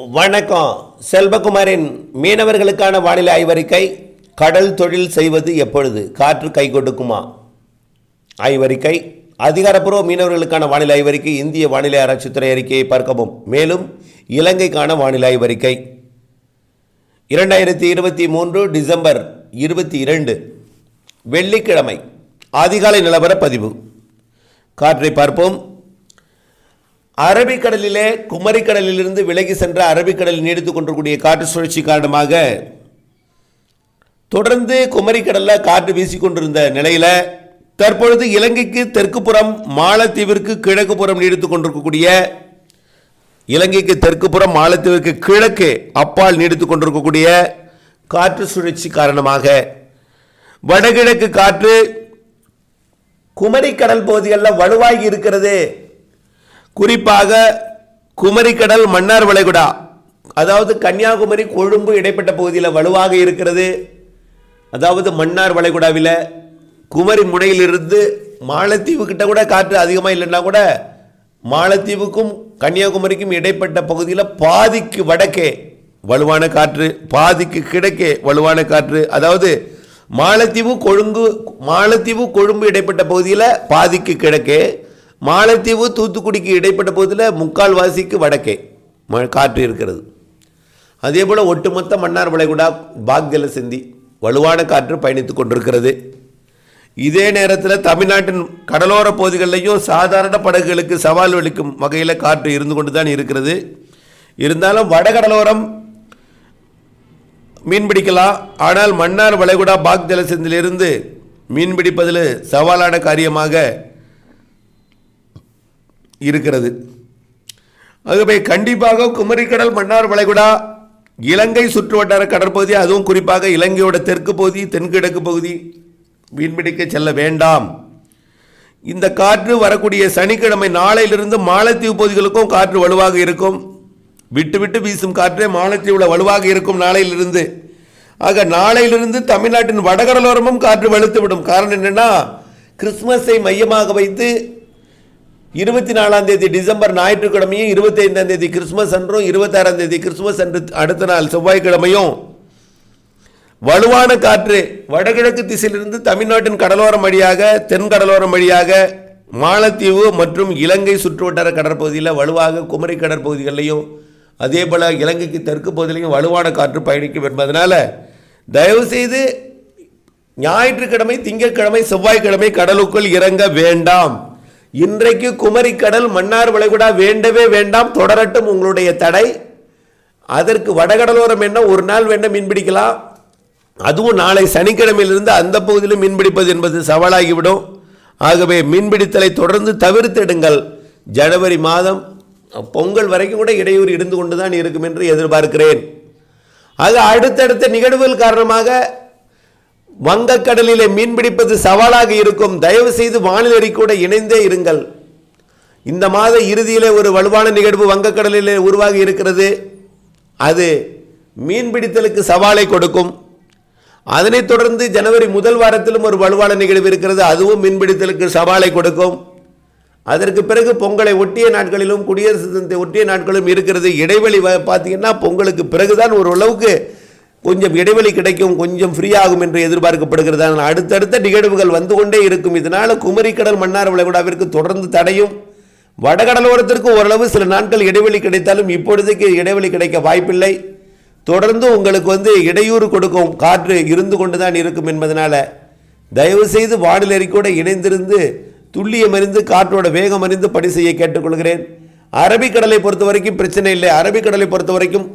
வணக்கம். செல்வகுமாரின் மீனவர்களுக்கான வானிலை ஆய்வறிக்கை. கடல் தொழில் செய்வது எப்பொழுது காற்று கை கொடுக்குமா? ஆய்வறிக்கை. அதிகாரப்பூர்வ மீனவர்களுக்கான வானிலை ஆய்வறிக்கை. இந்திய வானிலை ஆராய்ச்சித்துறை அறிக்கையை பார்க்கவும். மேலும் இலங்கைக்கான வானிலை ஆய்வறிக்கை 2023 டிசம்பர் 22 வெள்ளிக்கிழமை அதிகாலை நிலவர பதிவு. காற்றை பார்ப்போம். அரபிக்கடலிலே குமரிக்கடலிலிருந்து விலகி சென்ற அரபிக்கடலில் நீடித்துக் கொண்டிருக்கூடிய காற்று சுழற்சி காரணமாக தொடர்ந்து குமரிக்கடலில் காற்று வீசிக்கொண்டிருந்த நிலையில் தற்பொழுது இலங்கைக்கு தெற்கு புறம் மாலத்தீவிற்கு கிழக்கு புறம் நீடித்துக் கொண்டிருக்கக்கூடிய இலங்கைக்கு தெற்கு புறம் மாலத்தீவிற்கு கிழக்கு அப்பால் நீடித்துக் கொண்டிருக்கக்கூடிய காற்று சுழற்சி காரணமாக வடகிழக்கு காற்று குமரிக்கடல் பகுதிகளில் வலுவாகி இருக்கிறது. குறிப்பாக குமரிக்கடல் மன்னார் வளைகுடா, அதாவது கன்னியாகுமரி கொழும்பு இடைப்பட்ட பகுதியில் வலுவாக இருக்கிறது. அதாவது மன்னார் வளைகுடாவில் குமரி முனையிலிருந்து மாலத்தீவு கிட்ட கூட காற்று அதிகமாக இல்லைன்னா கூட மாலத்தீவுக்கும் கன்னியாகுமரிக்கும் இடைப்பட்ட பகுதியில் பாதிக்கு வடக்கே வலுவான காற்று, பாதிக்கு கிழக்கே வலுவான காற்று. அதாவது மாலத்தீவு கொழும்பு இடைப்பட்ட பகுதியில் பாதிக்கு கிழக்கே, மாலத்தீவு தூத்துக்குடிக்கு இடைப்பட்ட பகுதியில் முக்கால்வாசிக்கு வடக்கே காற்று இருக்கிறது. அதே போல் ஒட்டுமொத்த மன்னார் வளைகுடா பாக்ஜல சிந்தி வலுவான காற்று பயணித்து கொண்டிருக்கிறது. இதே நேரத்தில் தமிழ்நாட்டின் கடலோர பகுதிகளிலையும் சாதாரண படகுகளுக்கு சவால் அளிக்கும் வகையில் காற்று இருந்து கொண்டு தான் இருக்கிறது. இருந்தாலும் வடகடலோரம் மீன்பிடிக்கலாம். ஆனால் மன்னார் வளைகுடா பாக்ஜல சிந்திலிருந்து மீன்பிடிப்பதில் சவாலான காரியமாக இருக்கிறது. ஆகவே கண்டிப்பாக குமரிக்கடல் மன்னார் வளைகுடா இலங்கை சுற்றுவட்டார கடற்பகுதி, அதுவும் குறிப்பாக இலங்கையோட தெற்கு பகுதி தென்கிழக்கு பகுதி மீன்பிடிக்க செல்ல வேண்டாம். இந்த காற்று வரக்கூடிய சனிக்கிழமை நாளையிலிருந்து மாலத்தீவு பகுதிகளுக்கும் காற்று வலுவாக இருக்கும். விட்டு விட்டு வீசும் காற்றே மாலத்தீவில் வலுவாக இருக்கும் நாளையிலிருந்து. ஆக நாளையிலிருந்து தமிழ்நாட்டின் வடகடலோரமும் காற்று வலுத்துவிடும். காரணம் என்னன்னா, கிறிஸ்துமஸை மையமாக வைத்து 24 டிசம்பர் ஞாயிற்றுக்கிழமையும் 25 கிறிஸ்துமஸ் அன்றும் 26 கிறிஸ்துமஸ் அன்று அடுத்த நாள் செவ்வாய்க்கிழமையும் வலுவான காற்று வடகிழக்கு திசையிலிருந்து தமிழ்நாட்டின் கடலோரம் வழியாக தென்கடலோரம் வழியாக மாலத்தீவு மற்றும் இலங்கை சுற்றுவட்டார கடற்பகுதியில் வலுவாக குமரி கடற்பகுதிகளிலையும் அதே போல் இலங்கைக்கு தெற்கு பகுதியிலையும் வலுவான காற்று பயணிக்கும் என்பதனால தயவுசெய்து ஞாயிற்றுக்கிழமை திங்கட்கிழமை செவ்வாய்க்கிழமை கடலுக்குள் இறங்க வேண்டாம். இன்றைக்கு குமரிக்கடல் மன்னார் வளைகுடா வேண்டவே வேண்டாம். தொடரட்டும் உங்களுடைய தடை. அதற்கு வடகடலோரம் என்ன ஒரு நாள் வேண்டாம் மீன்பிடிக்கலாம். அதுவும் நாளை சனிக்கிழமையிலிருந்து அந்த பகுதியிலும் மீன்பிடிப்பது என்பது சவாலாகிவிடும். ஆகவே மீன்பிடித்தலை தொடர்ந்து தவிர்த்திடுங்கள். ஜனவரி மாதம் பொங்கல் வரைக்கும் கூட இடையூறு இருந்து கொண்டுதான் இருக்கும் என்று எதிர்பார்க்கிறேன். ஆக அடுத்தடுத்த நிகழ்வுகள் காரணமாக வங்கக்கடலிலே மீன்பிடிப்பது சவாலாக இருக்கும். தயவு செய்து வானிலை அறிக்கையோடு இணைந்தே இருங்கள். இந்த மாத இறுதியிலே ஒரு வலுவான நிகழ்வு வங்கக்கடலிலே உருவாகி இருக்கிறது. அது மீன்பிடித்தலுக்கு சவாலை கொடுக்கும். அதனைத் தொடர்ந்து ஜனவரி முதல் வாரத்திலும் ஒரு வலுவான நிகழ்வு இருக்கிறது. அதுவும் மீன்பிடித்தலுக்கு சவாலை கொடுக்கும். அதற்கு பிறகு பொங்கலை ஒட்டிய நாட்களிலும் குடியரசு தினத்தை ஒட்டிய நாட்களும் இருக்கிறது. இடைவெளி பார்த்தீங்கன்னா பொங்கலுக்கு பிறகுதான் ஓரளவுக்கு கொஞ்சம் இடைவெளி கிடைக்கும், கொஞ்சம் ஃப்ரீ ஆகும் என்று எதிர்பார்க்கப்படுகிறது. ஆனால் அடுத்தடுத்த நிகழ்வுகள் வந்து கொண்டே இருக்கும். இதனால் குமரிக்கடல் மன்னார் வளைகுடாவிற்கு தொடர்ந்து தடையும், வடகடலோரத்திற்கு ஓரளவு சில நாட்கள் இடைவெளி கிடைத்தாலும் இப்பொழுதைக்கு இடைவெளி கிடைக்க வாய்ப்பில்லை. தொடர்ந்து உங்களுக்கு இடையூறு கொடுக்கும் காற்று இருந்து கொண்டுதான் இருக்கும் என்பதனால தயவு செய்து வானிலை அறிக்கையோடு இணைந்திருந்து துல்லியம் அறிந்து காற்றோட வேகம் அறிந்து பணி செய்ய கேட்டுக்கொள்கிறேன். அரபிக்கடலை பொறுத்த வரைக்கும் பிரச்சனை இல்லை. அரபிக்கடலை பொறுத்த வரைக்கும்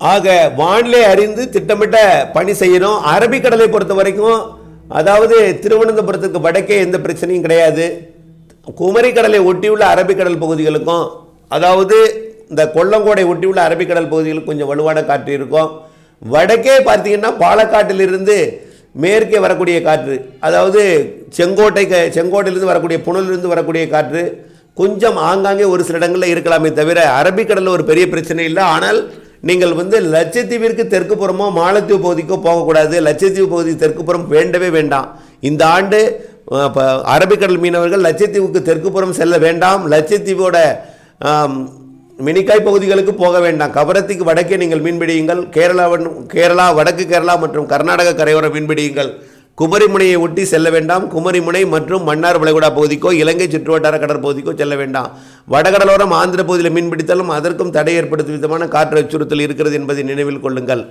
ஆக வானிலை அறிந்து திட்டமிட்ட பணி செய்யணும். அரபிக்கடலை பொறுத்த வரைக்கும் அதாவது திருவனந்தபுரத்துக்கு வடக்கே எந்த பிரச்சனையும் கிடையாது. குமரிக்கடலை ஒட்டியுள்ள அரபிக்கடல் பகுதிகளுக்கும் அதாவது இந்த கொல்லங்கோடை ஒட்டியுள்ள அரபிக்கடல் பகுதிகளுக்கு கொஞ்சம் வலுவான காற்று இருக்கும். வடக்கே பார்த்தீங்கன்னா பாலக்காட்டிலிருந்து மேற்கே வரக்கூடிய காற்று, அதாவது செங்கோட்டையிலிருந்து வரக்கூடிய புனலிருந்து வரக்கூடிய காற்று கொஞ்சம் ஆங்காங்கே ஒரு சில இடங்களில் இருக்கலாமே தவிர அரபிக்கடலில் ஒரு பெரிய பிரச்சனை இல்லை. ஆனால் நீங்கள் லட்சத்தீவிற்கு தெற்கு புறமோ மாலத்தீவு பகுதிக்கோ போகக்கூடாது. லட்சத்தீவு பகுதி தெற்கு புறம் வேண்டவே வேண்டாம். இந்த ஆண்டு அரபிக்கடல் மீனவர்கள் லட்சத்தீவுக்கு தெற்குப்புறம் செல்ல வேண்டாம், லட்சத்தீவோட மினிக்காய் பகுதிகளுக்கு போக வேண்டாம், கவரத்திக்கு வடக்கே நீங்கள் மீன்பிடியுங்கள், கேரளா வடக்கு கேரளா மற்றும் கர்நாடக கரையோர மீன்பிடியுங்கள், குமரிமுனையை ஒட்டி செல்ல வேண்டாம், குமரிமுனை மற்றும் மன்னார் வளைகுடா பகுதிக்கோ இலங்கை சுற்றுவட்டார கடற்பகுதிக்கோ செல்ல வேண்டாம், வடகடலோரம் ஆந்திர பகுதியில் மீன்பிடித்தாலும் அதற்கும் தடை ஏற்படுத்தும் விதமான காற்று அச்சுறுத்தல் இருக்கிறது என்பதை நினைவில் கொள்ளுங்கள்.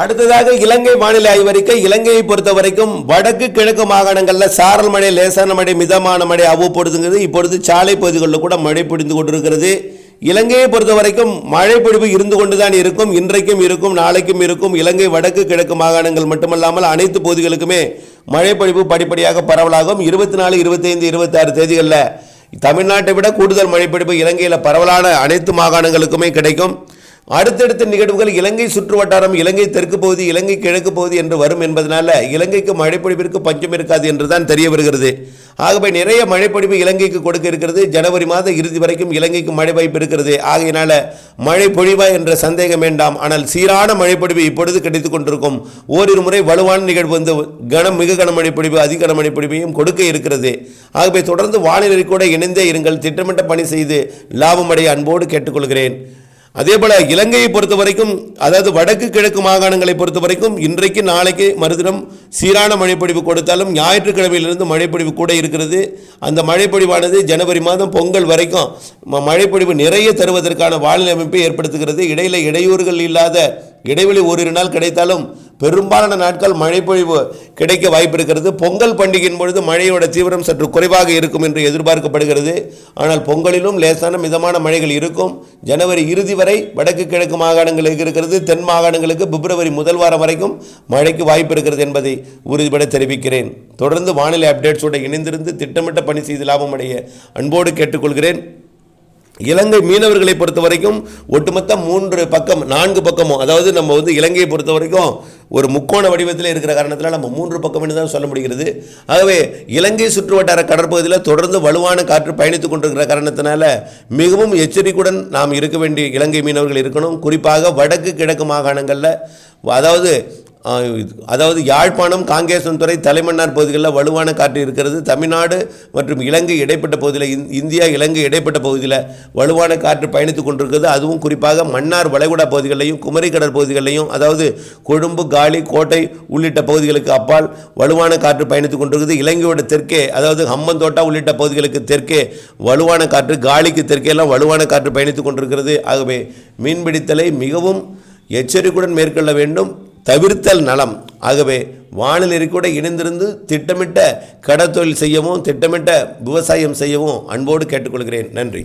அடுத்ததாக இலங்கை வானிலை ஆய்வறிக்கை. இலங்கையை பொறுத்த வரைக்கும் வடக்கு கிழக்கு மாகாணங்களில் சாரல் மழை, லேசான மழை, மிதமான மழை அவ்வப்பொழுதுங்கிறது. இப்பொழுது சாலை பகுதிகளில் கூட மழை பொழிந்து கொண்டிருக்கிறது. இலங்கையை பொறுத்த வரைக்கும் மழை பொழிவு இருந்து கொண்டுதான் இருக்கும், இன்றைக்கும் இருக்கும், நாளைக்கும் இருக்கும். இலங்கை வடக்கு கிழக்கு மாகாணங்கள் மட்டுமல்லாமல் அனைத்து பகுதிகளுக்குமே மழை பொழிவு படிப்படியாக பரவலாகும். 24, 25, 26 தேதிகளில் தமிழ்நாட்டை விட கூடுதல் மழைப்பொழிவு இலங்கையில் பரவலான அனைத்து மாகாணங்களுக்குமே கிடைக்கும். அடுத்தடுத்த நிகழ்வுகள் இலங்கை சுற்று வட்டாரம், இலங்கை தெற்கு பகுதி, இலங்கை கிழக்கு பகுதி என்று வரும் என்பதனால இலங்கைக்கு மழைப்பொழிவிற்கு பஞ்சம் இருக்காது என்றுதான் தெரிய வருகிறது. ஆகவே நிறைய மழைப்பொழிவு இலங்கைக்கு கொடுக்க இருக்கிறது. ஜனவரி மாத இறுதி வரைக்கும் இலங்கைக்கு மழை வாய்ப்பு இருக்கிறது. ஆகையினால மழை பொழிவா என்ற சந்தேகம் வேண்டாம். ஆனால் சீரான மழைப்பொழிவு இப்பொழுது கிடைத்துக் கொண்டிருக்கும். ஓரிரு முறை வலுவான நிகழ்வு வந்து மிக கனமழை பொழிவு, அதிக கனமழை பொழிவையும் கொடுக்க இருக்கிறது. ஆகவே தொடர்ந்து வானிலை கூட இணைந்தே இருங்கள். திட்டமிட்ட பணி செய்து லாபமடைய அன்போடு கேட்டுக்கொள்கிறேன். அதேபோல இலங்கையை பொறுத்த வரைக்கும், அதாவது வடக்கு கிழக்கு மாகாணங்களை பொறுத்த வரைக்கும் இன்றைக்கு நாளைக்கு மறுதினம் சீரான மழைப்பொழிவு கொடுத்தாலும் ஞாயிற்றுக்கிழமையிலிருந்து மழைப்பொழிவு கூட இருக்கிறது. அந்த மழைப்பொழிவானது ஜனவரி மாதம் பொங்கல் வரைக்கும் மழைப்பொழிவு நிறைய தருவதற்கான வானிலை அமைப்பை ஏற்படுத்துகிறது. இடையில இடையூறுகள் இல்லாத இடைவெளி ஓரிரு நாள் கிடைத்தாலும் பெரும்பாலான நாட்கள் மழைப்பொழிவு கிடைக்க வாய்ப்பு இருக்கிறது. பொங்கல் பண்டிகையின் பொழுது மழையோட தீவிரம் சற்று குறைவாக இருக்கும் என்று எதிர்பார்க்கப்படுகிறது. ஆனால் பொங்கலிலும் லேசான மிதமான மழைகள் இருக்கும். ஜனவரி இறுதி வரை வடக்கு கிழக்கு மாகாணங்களுக்கு இருக்கிறது. தென் மாகாணங்களுக்கு பிப்ரவரி முதல் வாரம் வரைக்கும் மழைக்கு வாய்ப்பு இருக்கிறது என்பதை உறுதிபட தெரிவிக்கிறேன். தொடர்ந்து வானிலை அப்டேட்ஸோடு இணைந்திருந்து திட்டமிட்ட பணி செய்து லாபம் அடைய அன்போடு கேட்டுக்கொள்கிறேன். இலங்கை மீனவர்களை பொறுத்த வரைக்கும் ஒட்டுமொத்த 4 பக்கமும், அதாவது நம்ம வந்து இலங்கையை பொறுத்த வரைக்கும் ஒரு முக்கோண வடிவத்தில் இருக்கிற காரணத்தில் நம்ம 3 பக்கம் என்று தான் சொல்ல முடிகிறது. ஆகவே இலங்கை சுற்றுவட்டார கடற்பகுதியில் தொடர்ந்து வலுவான காற்று பயணித்துக் கொண்டிருக்கிற காரணத்தினால மிகவும் எச்சரிக்கையுடன் நாம் இருக்க வேண்டிய இலங்கை மீனவர்கள் இருக்கணும். குறிப்பாக வடக்கு கிழக்கு மாகாணங்களில், அதாவது யாழ்ப்பாணம், காங்கேசன்துறை, தலைமன்னார் பகுதிகளில் வலுவான காற்று இருக்கிறது. தமிழ்நாடு மற்றும் இலங்கை இடைப்பட்ட பகுதியில், இந்தியா இலங்கை இடைப்பட்ட பகுதியில் வலுவான காற்று பயணித்துக் கொண்டிருக்கிறது. அதுவும் குறிப்பாக மன்னார் வளைகுடா பகுதிகளிலையும் குமரி கடல் பகுதிகளிலையும், அதாவது கொழும்பு, காலி, கோட்டை உள்ளிட்ட பகுதிகளுக்கு அப்பால் வலுவான காற்று பயணித்துக் கொண்டிருக்கிறது. இலங்கையோட தெற்கே, அதாவது ஹம்பந்தோட்டா உள்ளிட்ட பகுதிகளுக்கு தெற்கே வலுவான காற்று, காலிக்கு தெற்கே எல்லாம் வலுவான காற்று பயணித்துக் கொண்டிருக்கிறது. ஆகவே மீன்பிடித்தலை மிகவும் எச்சரிக்கையுடன் மேற்கொள்ள வேண்டும், தவிர்த்தல் நலம். ஆகவே வானிலை கூட இணைந்திருந்து திட்டமிட்ட கடற்தொழில் செய்யவும், திட்டமிட்ட விவசாயம் செய்யவும் அன்போடு கேட்டுக்கொள்கிறேன். நன்றி.